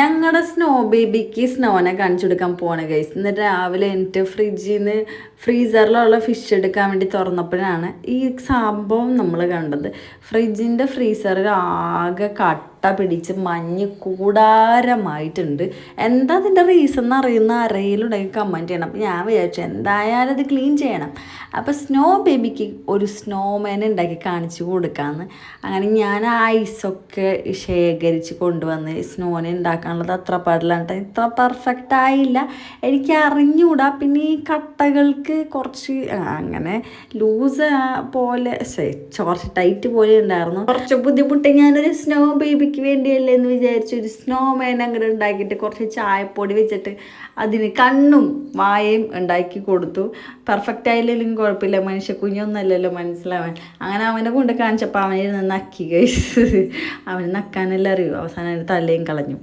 ഞങ്ങളുടെ സ്നോ ബേബിക്ക് സ്നോനെ കാണിച്ചു കൊടുക്കാൻ പോവാണ് ഗൈസ്. എന്നിട്ട് രാവിലെ എനിക്ക് ഫ്രിഡ്ജിൽ നിന്ന് ഫ്രീസറിലുള്ള ഫിഷ് എടുക്കാൻ വേണ്ടി തുറന്നപ്പോഴാണ് ഈ സംഭവം നമ്മൾ കണ്ടത്. ഫ്രിഡ്ജിൻ്റെ ഫ്രീസറിൽ ആകെ കട്ട പിടിച്ച് മഞ്ഞ് കൂടാരമായിട്ടുണ്ട്. എന്താ അതിൻ്റെ റീസൺ എന്ന് അറിയുന്ന ആരെങ്കിലുണ്ടെങ്കിൽ കമൻറ്റ് ചെയ്യണം. അപ്പം ഞാൻ വിചാരിച്ചു എന്തായാലും അത് ക്ലീൻ ചെയ്യണം. അപ്പോൾ സ്നോ ബേബിക്ക് ഒരു സ്നോമാൻ ഉണ്ടാക്കി കാണിച്ചു കൊടുക്കാമെന്ന്. അങ്ങനെ ഞാൻ ഐസൊക്കെ ശേഖരിച്ച് കൊണ്ടുവന്ന് സ്നോനെ ഉണ്ടാക്കാനുള്ളത് അത്ര പാടില്ലാണ്ട് ഇത്ര പെർഫെക്റ്റ് ആയില്ല, എനിക്ക് അറിഞ്ഞുകൂടാ. പിന്നെ ഈ കട്ടകൾക്ക് കുറച്ച് അങ്ങനെ ലൂസ് പോലെ കുറച്ച് ടൈറ്റ് പോലെ ഉണ്ടായിരുന്നു. കുറച്ച് ബുദ്ധിമുട്ട് ഞാനൊരു സ്നോ ബേബിക്ക് വേണ്ടിയല്ലേ എന്ന് വിചാരിച്ചു ഒരു സ്നോമാൻ അങ്ങോട്ട് ഉണ്ടാക്കിയിട്ട് കുറച്ച് ചായപ്പൊടി വെച്ചിട്ട് അതിന് കണ്ണും വായയും ഉണ്ടാക്കി കൊടുത്തു. പെർഫെക്റ്റ് ആയില്ലെങ്കിലും കുഴപ്പമില്ല, മനുഷ്യ കുഞ്ഞൊന്നല്ലല്ലോ മനസ്സിലാവാൻ. അങ്ങനെ അവനെ കൊണ്ട് കാണിച്ചപ്പോൾ അവനിരുന്ന് നക്കി ഗൈസ്. അവന് നക്കാനെല്ലാം അറിയൂ. അവസാനം തലയും കളഞ്ഞു.